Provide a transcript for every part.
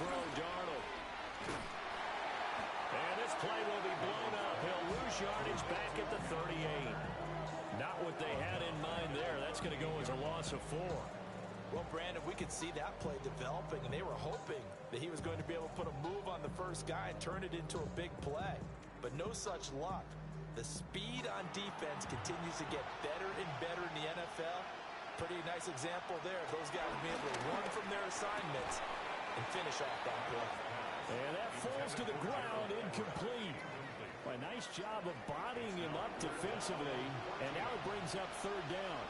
throw, Darnold. And this play will be blown up. He'll lose yardage back at the 38. Not what they had in mind there. That's going to go as a loss of 4. Well, Brandon, we could see that play developing, and they were hoping that he was going to be able to put a move on the first guy and turn it into a big play. But no such luck. The speed on defense continues to get better and better in the NFL. Pretty nice example there. Those guys being able to run from their assignments and finish off that play. And that falls to the ground, incomplete. A nice job of bodying him up defensively, and now it brings up third down.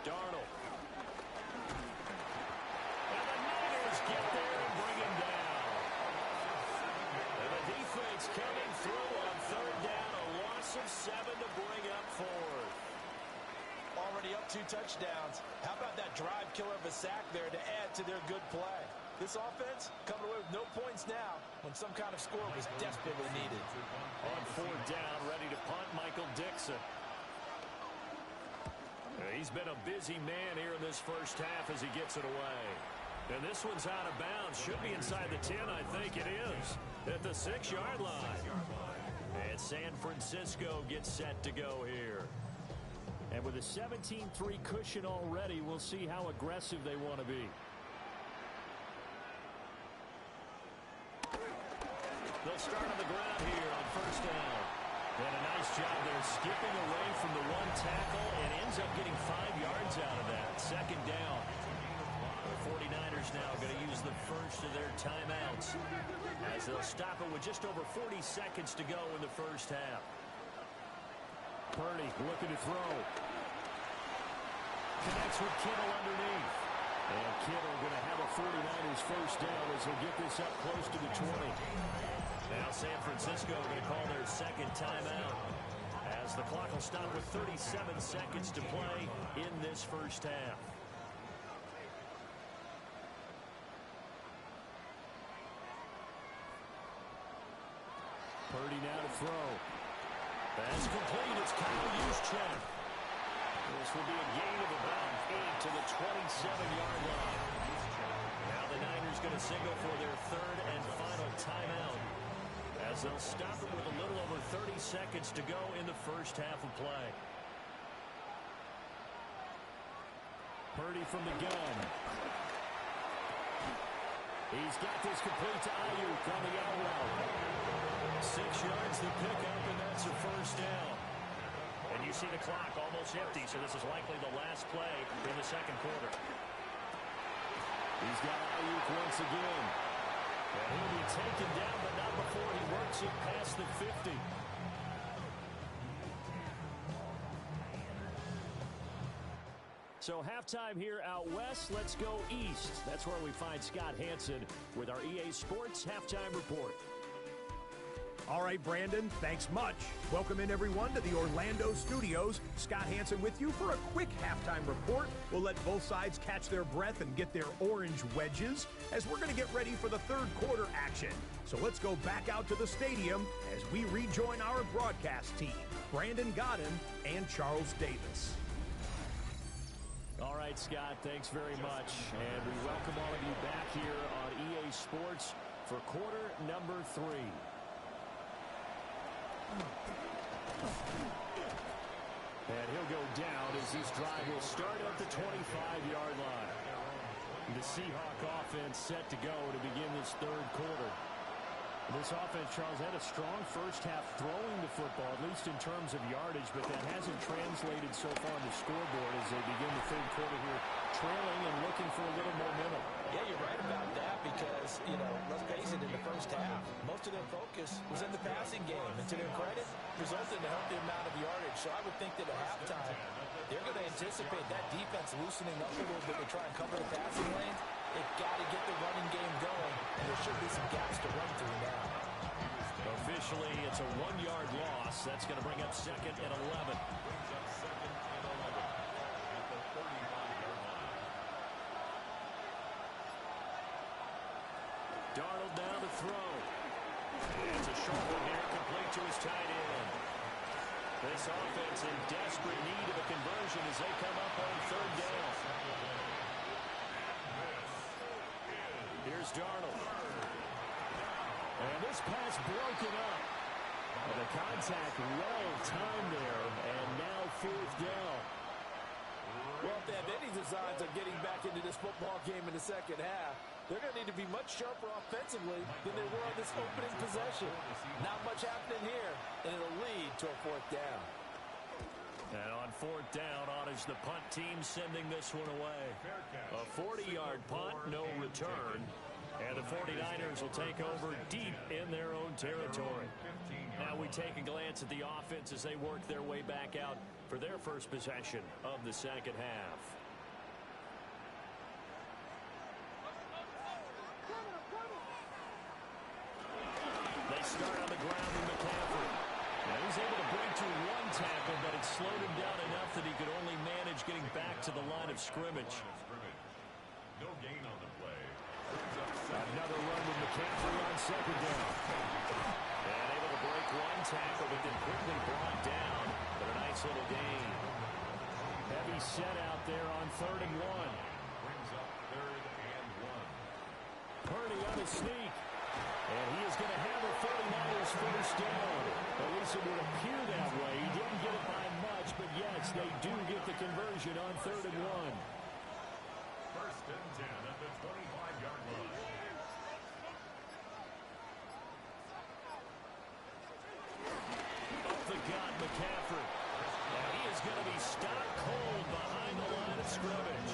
Darnold. And the Niners get there and bring him down. And the defense coming through on third down, a loss of 7 to bring up fourth. Already up 2 touchdowns. How about that drive killer of a sack there to add to their good play? This offense coming away with no points now when some kind of score was desperately needed. On fourth down, ready to punt, Michael Dixon. He's been a busy man here in this first half as he gets it away. And this one's out of bounds. Should be inside the 10, I think it is. At the 6-yard line. And San Francisco gets set to go here. And with a 17-3 cushion already, we'll see how aggressive they want to be. They'll start on the ground here on first down. And a nice job there skipping away from the one tackle and ends up getting 5 yards out of that. Second down. The 49ers now going to use the first of their timeouts as they'll stop it with just over 40 seconds to go in the first half. Purdy looking to throw. Connects with Kittle underneath. And Kittle going to have a 49ers first down as he'll get this up close to the 20. Now San Francisco going to call their second timeout as the clock will stop with 37 seconds to play in this first half. Purdy now to throw. That's complete. It's Kyle Juszczyk. This will be a gain of about 8 to the 27-yard line. Now the Niners going to signal for their third and final timeout as they'll stop it with a little over 30 seconds to go in the first half of play. Purdy from the gun. He's got this complete to Ayuk on the out route. 6 yards the pickup, and that's a first down. And you see the clock almost empty, so this is likely the last play in the second quarter. He's got Ayuk once again. And he'll be taken down, but not before he works it past the 50. So halftime here out west. Let's go east. That's where we find Scott Hansen with our EA Sports Halftime Report. All right, Brandon, thanks much. Welcome in, everyone, to the Orlando studios. Scott Hansen with you for a quick halftime report. We'll let both sides catch their breath and get their orange wedges as we're going to get ready for the third quarter action. So let's go back out to the stadium as we rejoin our broadcast team, Brandon Godden and Charles Davis. All right, Scott, thanks very much. And we welcome all of you back here on EA Sports for quarter number 3. And he'll go down as this drive will start at the 25-yard line. The Seahawk offense set to go to begin this third quarter. This offense, Charles, had a strong first half throwing the football, at least in terms of yardage, but that hasn't translated so far on the scoreboard as they begin the third quarter here, trailing and looking for a little momentum. Yeah, you're right about that because, let's face it, in the first half, most of their focus was in the passing game. And to their credit, resulted in a healthy amount of yardage. So I would think that at halftime, they're going to anticipate that defense loosening up a little bit to try and cover the passing lanes. They've got to get the running game going, and there should be some gaps to run through now. Officially, it's a 1-yard loss. That's going to bring up second and 11. Darnold now to throw. It's a short one here, complete to his tight end. This offense in desperate need of a conversion as they come up on third down. is Darnold. And this pass broken up. And the contact well timed there, and now fourth down. Well, if they have any designs of getting back into this football game in the second half, they're going to need to be much sharper offensively than they were on this opening possession. Not much happening here, and it'll lead to a fourth down. And on fourth down, on is the punt team sending this one away. A 40-yard punt, no return. And the 49ers will take over deep in their own territory. Now we take a glance at the offense as they work their way back out for their first possession of the second half. They start on the ground with McCaffrey. Now he's able to break to one tackle, but it slowed him down enough that he could only manage getting back to the line of scrimmage. No gain on the play. Another run with McCaffrey on second down. And able to break one tackle, but then quickly brought down. But a nice little gain. Heavy set out there on 3rd and 1. Brings up 3rd and 1. Purdy on a sneak. And he is going to have a 49ers first down. At least it would appear that way. He didn't get it by much, but yes, they do get the conversion on 3rd and 1. 1st and 10 at the 25-yard line. Up the gut, McCaffrey. And he is going to be stopped cold behind the line of scrimmage.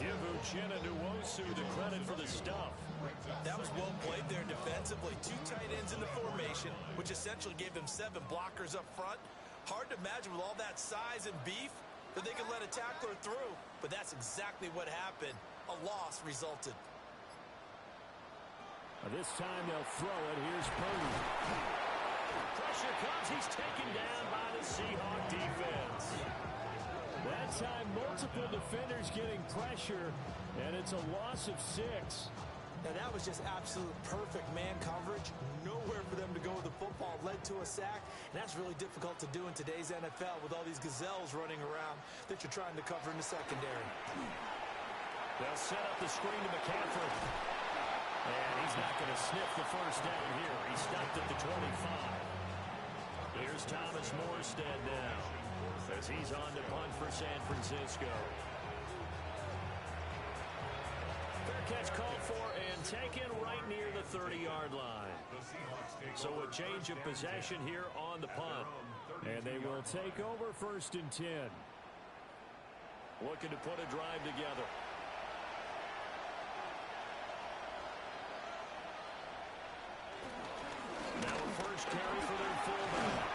Give Uchenna Nwosu the credit for the stuff. That was well played there defensively. 2 tight ends in the formation, which essentially gave them 7 blockers up front. Hard to imagine with all that size and beef that they could let a tackler through, but that's exactly what happened. A loss resulted. This time they'll throw it. Here's Purdy. Pressure comes. He's taken down by the Seahawk defense. That time, multiple defenders getting pressure, and it's a loss of 6. Now, that was just absolute perfect man coverage. Nowhere for them to go with the football. Led to a sack, and that's really difficult to do in today's NFL with all these gazelles running around that you're trying to cover in the secondary. They'll set up the screen to McCaffrey. And he's not going to sniff the first down here. He stopped at the 25. Here's Thomas Morstead now as he's on to punt for San Francisco. Fair catch called for and taken right near the 30-yard line. So a change of possession here on the punt. And they will take over 1st and 10. Looking to put a drive together. Now a first carry for their fullback.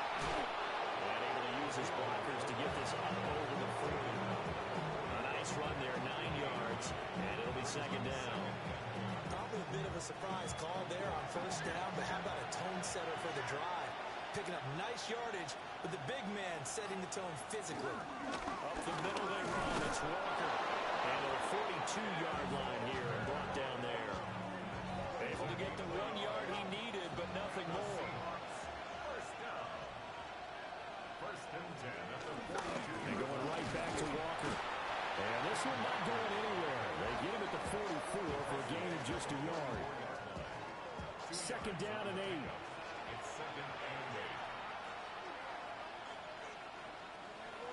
And able to use his blockers to get this up over the 40. A nice run there, 9 yards, and it'll be 2nd down. Probably a bit of a surprise call there on 1st down, but how about a tone setter for the drive? Picking up nice yardage, but the big man setting the tone physically. Up the middle they run. It's Walker. And a 42-yard line here and brought down there. Able to get the 1 yard he needed, but nothing more. First down. 1st and 10 at the 42. They're going right back to Walker. And this one not going anywhere. They get him at the 44 for a gain of just a yard. 2nd down and 8. It's 2nd and 8.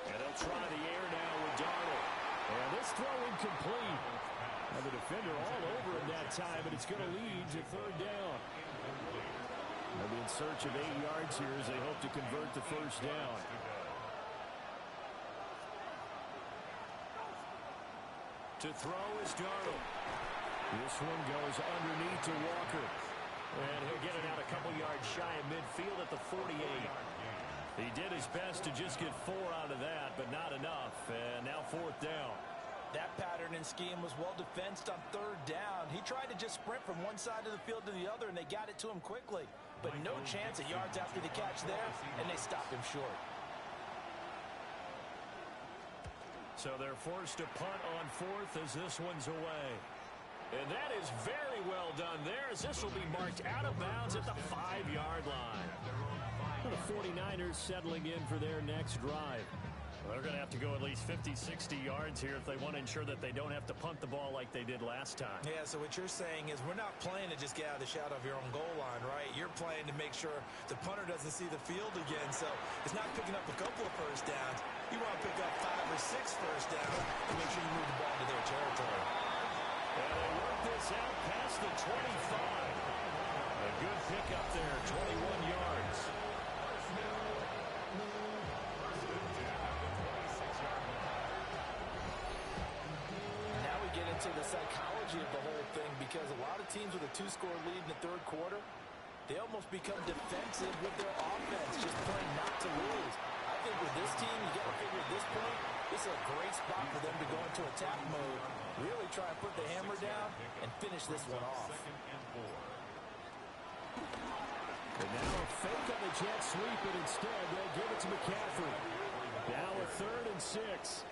And they'll try the air now with Darnold. And this throw incomplete. And the defender all over him that time, but it's going to lead to 3rd down. They'll be in search of 8 yards here as they hope to convert the 1st down. To throw is Darnold. This one goes underneath to Walker. And he'll get it out a couple yards shy of midfield at the 48. He did his best to just get 4 out of that, but not enough. And now 4th down. That pattern and scheme was well defensed on 3rd down. He tried to just sprint from one side of the field to the other, and they got it to him quickly. But no chance of yards after the catch there, and they stopped him short. So they're forced to punt on 4th as this one's away. And that is very well done there as this will be marked out of bounds at the 5-yard line. The 49ers settling in for their next drive. They're going to have to go at least 50, 60 yards here if they want to ensure that they don't have to punt the ball like they did last time. Yeah, so what you're saying is we're not playing to just get out of the shadow of your own goal line, right? You're playing to make sure the punter doesn't see the field again. So it's not picking up a couple of first downs. You want to pick up 5 or 6 first downs and make sure you move the ball into their territory. And they work this out past the 25. A good pickup there, 21 yards. Get into the psychology of the whole thing, because a lot of teams with a 2-score lead in the third quarter, they almost become defensive with their offense, just playing not to lose. I think with this team, you got to figure at this point, this is a great spot for them to go into attack mode, really try and put the hammer down and finish this one off. And now a fake on the jet sweep, and instead they'll give it to McCaffrey. Now a 3rd and 6.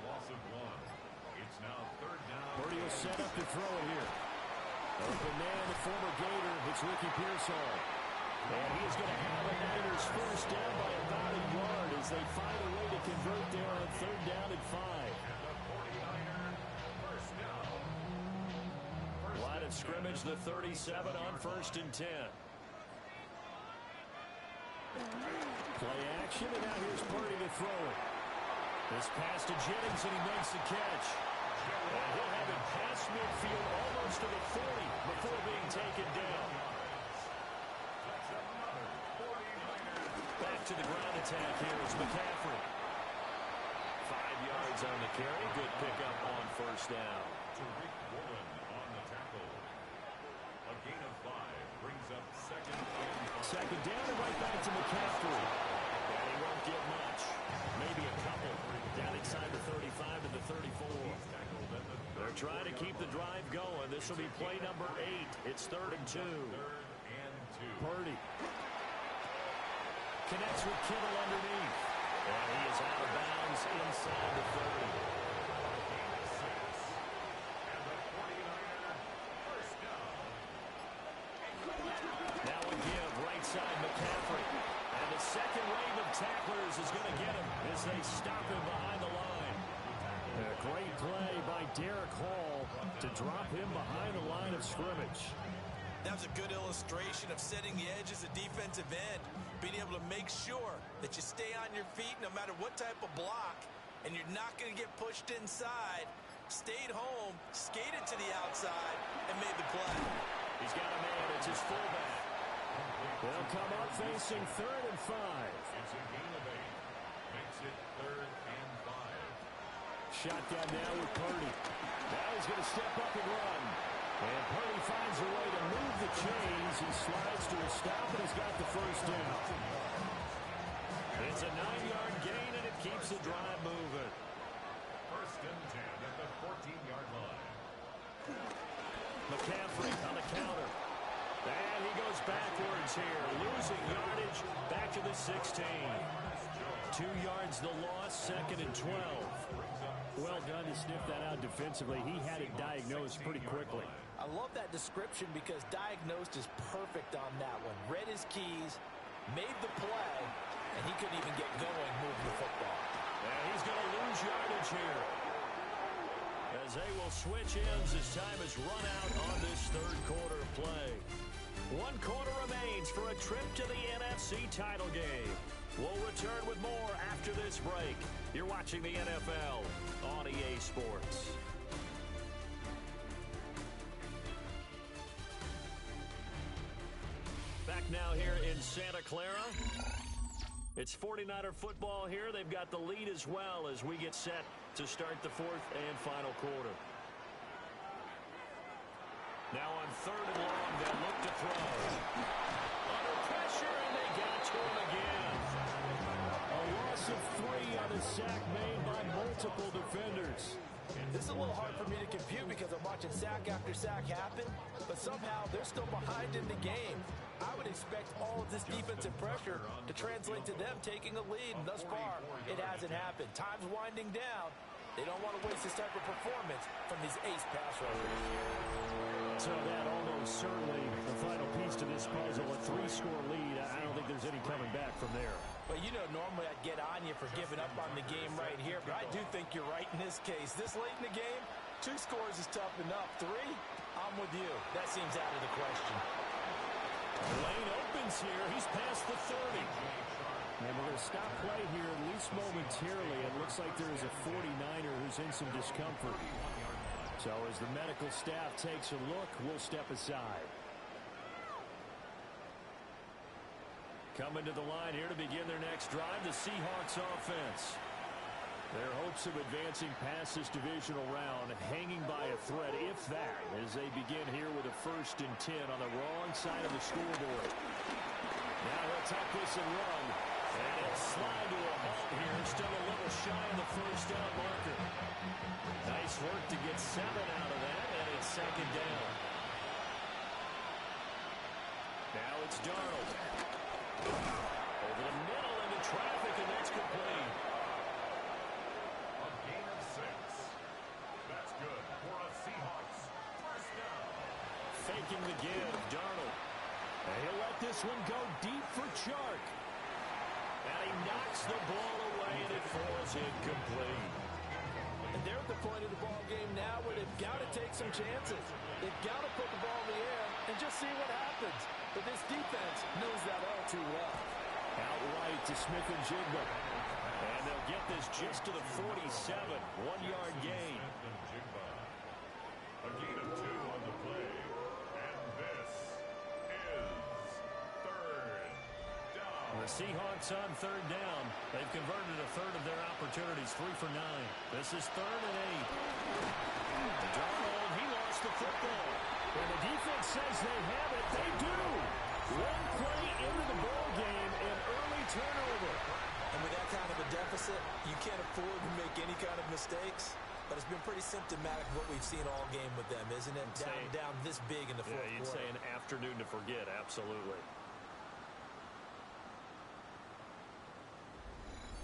Loss of 1. It's now 3rd down. Purdy will set up to throw it here. Open man, the former Gator. It's Ricky Pearsall. And he's going to have the Niners first down by about a yard as they find a way to convert there on 3rd down and 5. And the 49er first down. Line of scrimmage, the 37 on 1st and 10. Play action, and now here's Purdy to throw it. This pass to Jennings, and he makes the catch. And he'll have it past midfield almost to the 40 before being taken down. Back to the ground attack here is McCaffrey. 5 yards on the carry. Good pickup on 1st down. Tariq Woolen on the tackle. A gain of 5 brings up 2nd and 5. 2nd down and right back to McCaffrey. And he won't get much. Maybe a couple. Down inside the 35 to the 34. They're trying to keep the drive going. This will be play number 8. It's 3rd and 2. 3rd and 2. Purdy connects with Kittle underneath. And he is out of bounds inside the 30. And the 49er first down. Now a give right side McCaffrey. And the second wave of tacklers is going to get him as they stop him behind the line. A great play by Derek Hall to drop him behind the line of scrimmage. That was a good illustration of setting the edge as a defensive end, being able to make sure that you stay on your feet no matter what type of block, and you're not going to get pushed inside. Stayed home, skated to the outside, and made the play. He's got a man. It's his fullback. They'll come up facing 3rd and 5. It's a gain of 8. Makes it 3rd and 5. Shotgun now with Purdy. Now he's going to step up and run. And Purdy finds a way to move the chains. He slides to a stop and has got the first down. It's a 9-yard gain, and it keeps the drive moving. 1st and 10 at the 14-yard line. McCaffrey on the counter. And he goes backwards here, losing yardage back to the 16. 2 yards the loss, 2nd and 12. Well done to sniff that out defensively. He had it diagnosed pretty quickly. I love that description because diagnosed is perfect on that one. Read his keys, made the play, and he couldn't even get going moving the football. And he's going to lose yardage here, as they will switch ends as time has run out on this 3rd quarter play. 1 quarter remains for a trip to the NFC title game. We'll return with more after this break. You're watching the NFL on EA Sports. Back now here in Santa Clara. It's 49er football here. They've got the lead as well as we get set to start the 4th and final quarter. Now on 3rd and long, they'll look to throw. Under pressure, and they get to him again. A loss of 3 on a sack made by multiple defenders. This is a little hard for me to compute because I'm watching sack after sack happen, but somehow they're still behind in the game. I would expect all of this defensive pressure to translate to them taking a lead, and thus far, it hasn't happened. Time's winding down. They don't want to waste this type of performance from these ace pass rushers. So that almost certainly the final piece to this puzzle, a 3-score lead. I don't don't think there's any coming back from there. Well, you know, normally I'd get on you for giving up on the game right here, but I do think you're right in this case. This late in the game, 2 scores is tough enough. 3, I'm with you. That seems out of the question. The lane opens here. He's past the 30. And we're going to stop play here at least momentarily. It looks like there is a 49er who's in some discomfort. So as the medical staff takes a look, we'll step aside. Coming to the line here to begin their next drive, the Seahawks offense. Their hopes of advancing past this divisional round hanging by a thread, if that, as they begin here with a 1st and 10 on the wrong side of the scoreboard. Now he'll tuck this and run. And he'll slide to a halt here. Still a little shy of the 1st down marker. Nice work to get 7 out of that, and it's 2nd down. Now it's Darnold. Over the middle into traffic, and that's complete. A gain of 6. That's good for a Seahawks 1st down. Faking the give, Darnold. And he'll let this one go deep for Chark. And he knocks the ball away, and it falls incomplete. And they're at the point of the ball game now where they've got to take some chances. They've got to put the ball in the air and just see what happens. But this defense knows that all too well. Outright to Smith and Jigba. And they'll get this just to the 47. 1-yard gain. A gain of 2 on the play. And this is 3rd down. The Seahawks on 3rd down. They've converted a 3rd of their opportunities, 3 for 9. This is 3rd and 8. Darnold, he lost the football. And the defense says they have it. They do. 1 play into the ball game, an early turnover. And with that kind of a deficit, you can't afford to make any kind of mistakes. But it's been pretty symptomatic of what we've seen all game with them, isn't it? Down this big in the 4th quarter. Yeah, you'd say an afternoon to forget, absolutely.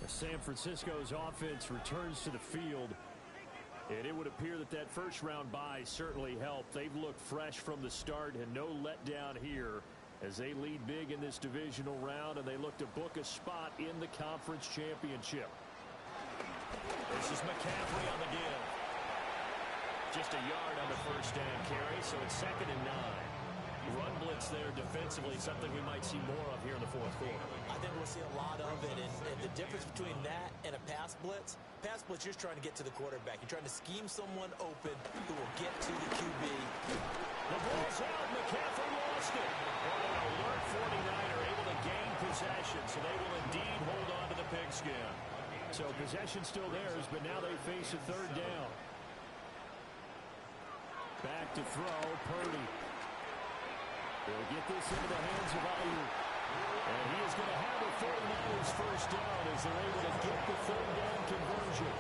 San Francisco's offense returns to the field, and it would appear that that first-round bye certainly helped. They've looked fresh from the start and no letdown here as they lead big in this divisional round, and they look to book a spot in the conference championship. This is McCaffrey on the give. Just a yard on the 1st down carry, so it's 2nd and 9. Run blitz there defensively, something we might see more of here in the 4th quarter. I think we'll see a lot of it, and the difference between that and a pass blitz, you're trying to get to the quarterback. You're trying to scheme someone open who will get to the QB. The ball's out. McCaffrey lost it. Well, an alert 49er able to gain possession, so they will indeed hold on to the pigskin. So possession still theirs, but now they face a 3rd down. Back to throw, Purdy. They'll get this into the hands of Ayuk. And he is going to have the 49ers 1st down as they're able to get the 3rd down conversion.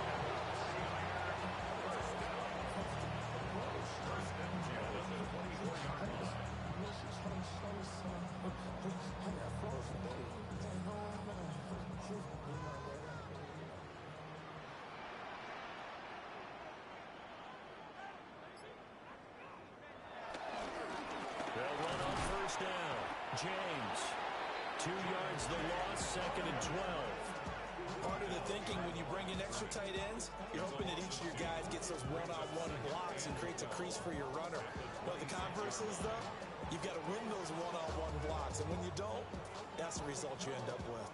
They'll run on 1st down. James. 2 yards the loss, 2nd and 12. Part of the thinking when you bring in extra tight ends, you're hoping that each of your guys gets those one-on-one blocks and creates a crease for your runner. But the converse is, though, you've got to win those one-on-one blocks. And when you don't, that's the result you end up with.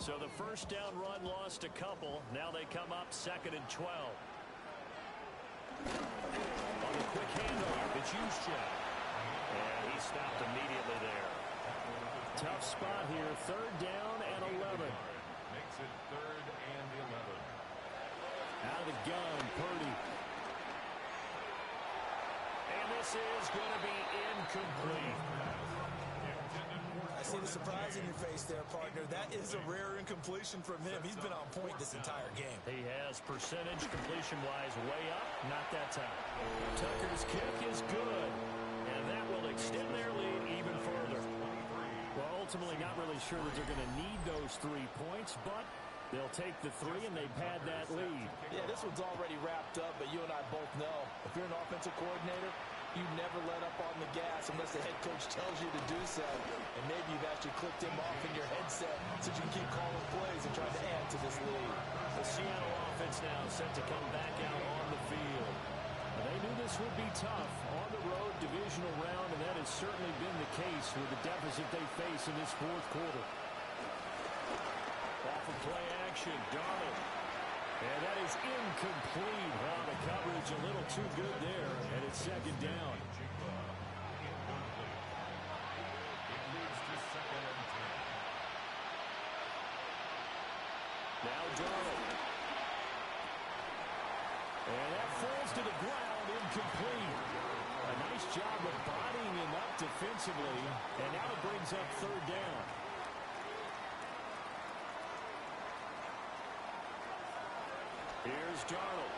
So the 1st down run lost a couple. Now they come up 2nd and 12. On the quick handoff, it's Juszczyk. And he stopped immediately there. Tough spot here. 3rd down and 11. Makes it 3rd and 11. Out of the gun, Purdy. And this is going to be incomplete. I see the surprise in your face there, partner. That is a rare incompletion from him. He's been on point this entire game. He has percentage completion-wise way up, not that time. Tucker's kick is good, and that will extend their lead even further. Well, ultimately not really sure that they're going to need those 3 points, but they'll take the 3 and they pad that lead. Yeah, this one's already wrapped up, but you and I both know if you're an offensive coordinator, You never let up on the gas unless the head coach tells you to do so. And maybe you've actually clicked him off in your headset so you can keep calling plays and trying to add to this lead. The Seattle offense now set to come back out on the field. They knew this would be tough on the road divisional round, and that has certainly been the case with the deficit they face in this fourth quarter. Off of play action, Darnold. And that is incomplete. Wow, the coverage a little too good there, and it's second down. Now Darnold. And that falls to the ground, incomplete. A nice job of bodying him up defensively, and now it brings up third down. Here's Darnold.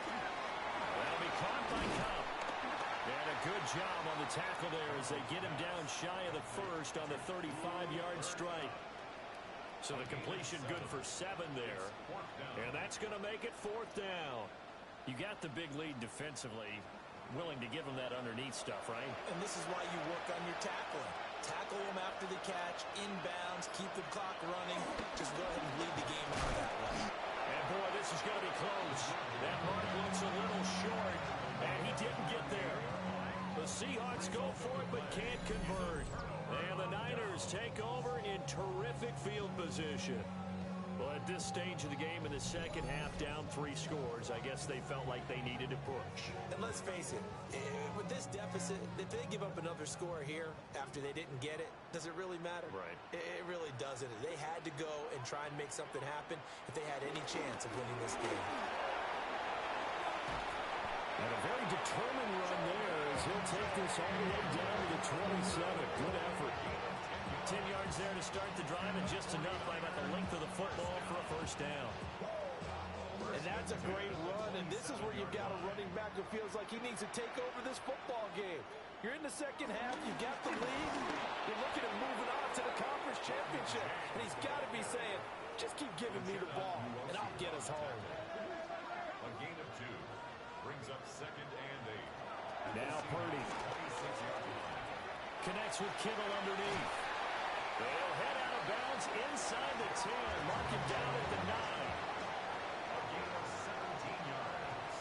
That'll be caught by Cup. And a good job on the tackle there as they get him down shy of the first on the 35-yard strike. So the completion good for 7 there. And that's going to make it fourth down. You got the big lead defensively. Willing to give them that underneath stuff, right? And this is why you work on your tackling. Tackle them after the catch, inbounds, keep the clock running. Just go ahead and lead the game out that way. And boy, this is going to be close. That mark looks a little short, and he didn't get there. The Seahawks go for it, but can't convert. And the Niners take over in terrific field position. Well, at this stage of the game in the second half, down 3 scores, I guess they felt like they needed to push. And let's face it, with this deficit, if they give up another score here after they didn't get it, does it really matter? Right. It really doesn't. They had to go and try and make something happen if they had any chance of winning this game. And a very determined run there as he'll take this all the way down to the 27. Good effort. 10 yards there to start the drive, and just enough by about the length of the football for a first down. And that's a great run, and this is where you've got a running back who feels like he needs to take over this football game. You're in the second half, you've got the lead, you're looking at moving on to the conference championship, and he's got to be saying, just keep giving me the ball, and I'll get us home. A gain of 2 brings up second and 8. Now Purdy connects with Kittle underneath. They'll head out of bounds inside the 10. Mark him down at the 9. A gain of 17 yards.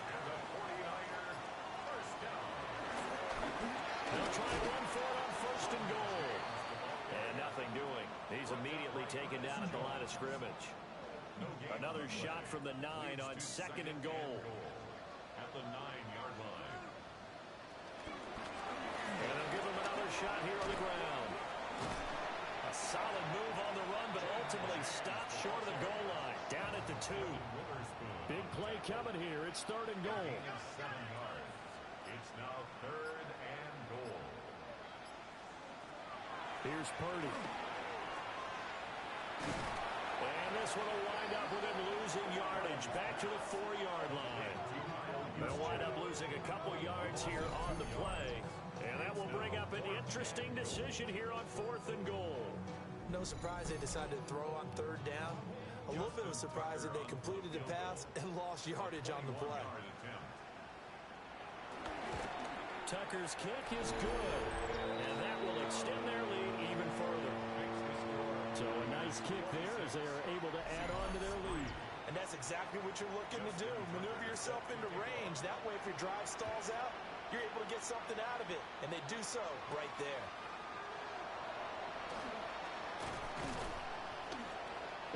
And a 49er first down. They'll try and run for it on first and goal. And nothing doing. He's immediately taken down at the line of scrimmage. Another shot from the 9 on second and goal. At the 9-yard line. And they'll give him another shot here on the ground. A solid move on the run, but ultimately stopped short of the goal line. Down at the 2. Big play coming here. It's third and goal. 7 yards. It's now third and goal. Here's Purdy. And this one will wind up with him losing yardage. Back to the 4-yard line. They'll wind up losing a couple yards here on the play. And that will bring up an interesting decision here on fourth and goal. No surprise they decided to throw on third down. A little bit of surprise that they completed the pass and lost yardage on the play. Tucker's kick is good, and that will extend their lead even further. So a nice kick there as they are able to add on to their lead. And that's exactly what you're looking to do. Maneuver yourself into range. That way, if your drive stalls out, you're able to get something out of it. And they do so right there.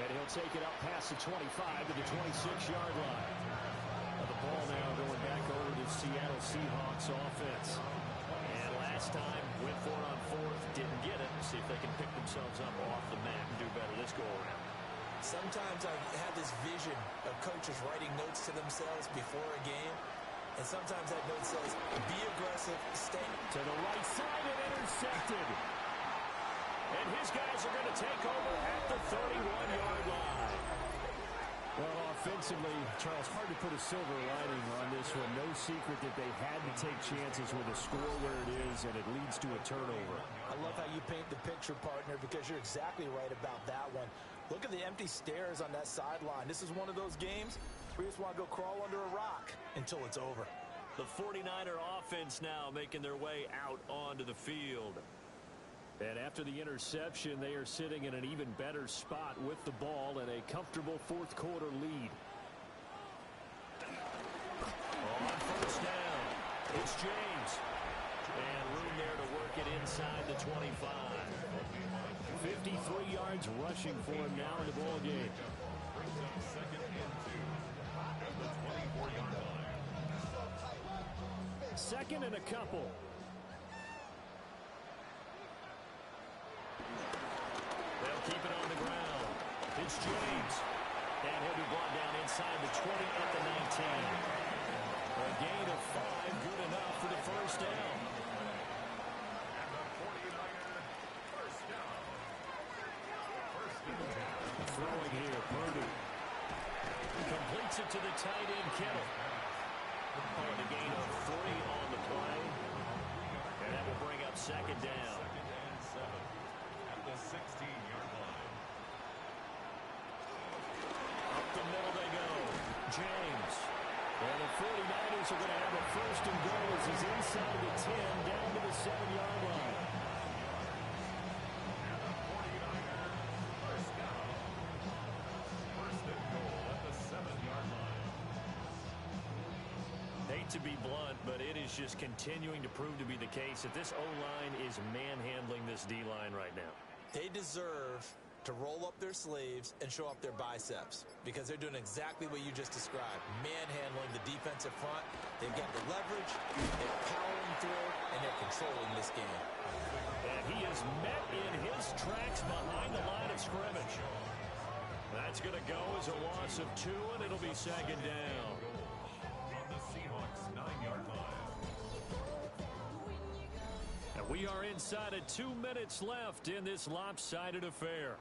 And he'll take it up past the 25 to the 26-yard line. The ball now going back over to Seattle Seahawks offense. And last time, went for it on fourth, didn't get it. See if they can pick themselves up off the mat and do better this go-around. Sometimes I have this vision of coaches writing notes to themselves before a game. And sometimes that note says, be aggressive, stay. To the right side and intercepted. And his guys are going to take over at the 31-yard line. Well, offensively, Charles, hard to put a silver lining on this one. No secret that they had to take chances with a score where it is, and it leads to a turnover. I love how you paint the picture, partner, because you're exactly right about that one. Look at the empty stairs on that sideline. This is one of those games where you just want to go crawl under a rock until it's over. The 49er offense now making their way out onto the field. And after the interception, they are sitting in an even better spot with the ball and a comfortable fourth quarter lead. On first down, it's James. And room there to work it inside the 25. 53 yards rushing for him now in the ball game. Brings up second and 2 at the 24-yard line. Second and a couple. They'll keep it on the ground. It's James. And he'll be brought down inside the 20 at the 19. A gain of 5, good enough for the first down. And the 49er first down. First and 10. Throwing here, Purdy. Completes it to the tight end, Kittle. And a gain of 3 on the play. And that will bring up second down. Second and 7 at the 16-yard line. Up the middle they go. James. And the 49ers are going to have a first and goal as he's inside the 10, down to the 7-yard line. And the 49er first down. First and goal at the 7-yard line. Hate to be blunt, but it is just continuing to prove to be the case that this O-line is manhandling this D-line right now. They deserve to roll up their sleeves and show up their biceps because they're doing exactly what you just described, manhandling the defensive front. They've got the leverage, they're powering through, and they're controlling this game. And he is met in his tracks behind the line of scrimmage. That's going to go as a loss of 2, and it'll be second down. From the Seahawks 9-yard line. And we are inside of 2 minutes left in this lopsided affair.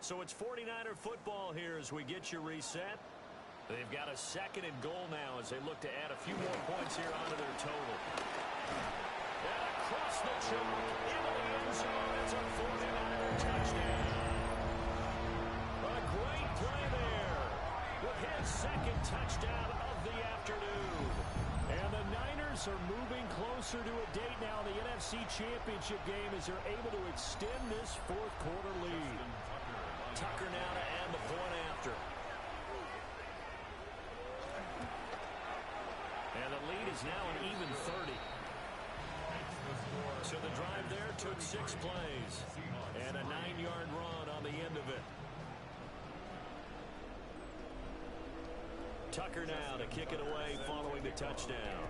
So it's 49er football here as we get you reset. They've got a second and goal now as they look to add a few more points here onto their total. And across the chalk into the end zone. It's a 49er touchdown. A great play there with his second touchdown of the afternoon. And the Niners are moving closer to a date now in the NFC Championship game as they're able to extend this fourth quarter lead. Tucker now to add the point after. And the lead is now an even 30. So the drive there took 6 plays. And a 9-yard run on the end of it. Tucker now to kick it away following the touchdown.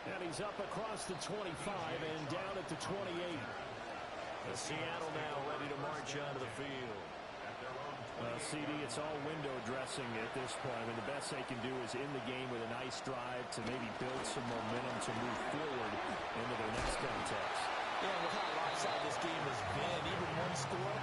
And he's up across the 25 and down at the 28. Seattle now ready to march onto the field. CD, it's all window dressing at this point. I mean, the best they can do is in the game with a nice drive to maybe build some momentum to move forward into their next contest. Yeah, with how lopsided this game has been, even one score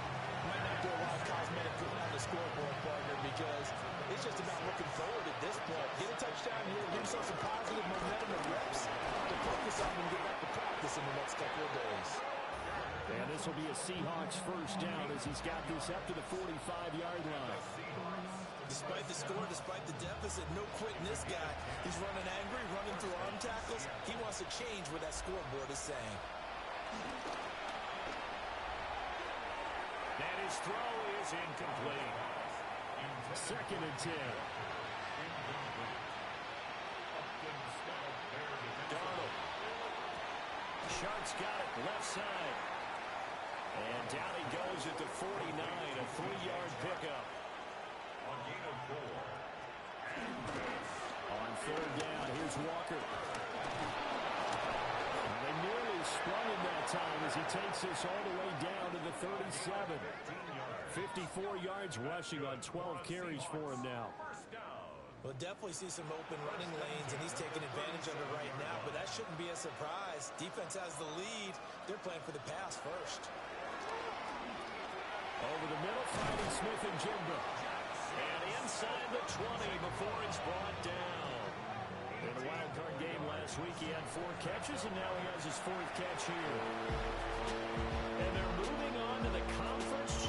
might not do a lot of cosmetic good on the scoreboard, partner, because it's just about looking forward at this point. Get a touchdown here, give yourself some positive momentum and reps to focus on and get back to practice in the next couple of days. And this will be a Seahawks first down as he's got this up to the 45-yard line. Despite the score, despite the deficit, no quitting this guy. He's running angry, running through arm tackles. He wants to change what that scoreboard is saying. And his throw is incomplete. Second and 10. Darnold. Sharks got it left side. And down he goes at the 49, a 3-yard pickup. On gain of 4. On third down, here's Walker. They nearly sprung him that time as he takes this all the way down to the 37. 54 yards rushing on 12 carries for him now. We'll definitely see some open running lanes, and he's taking advantage of it right now, but that shouldn't be a surprise. Defense has the lead. They're playing for the pass first. Over the middle, finding Smith and Jigba. And inside the 20 before it's brought down. In the wild card game last week, he had 4 catches, and now he has his 4th catch here. And they're moving on to the conference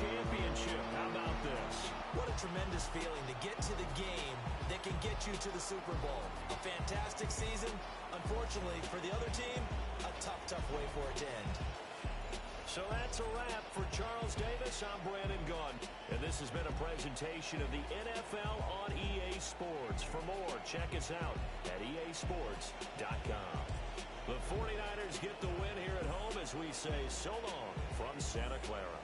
a tremendous feeling to get to the game that can get you to the Super Bowl. A fantastic season. Unfortunately, for the other team, a tough, tough way for it to end. So that's a wrap for Charles Davis. I'm Brandon Gunn. And this has been a presentation of the NFL on EA Sports. For more, check us out at easports.com. The 49ers get the win here at home as we say so long from Santa Clara.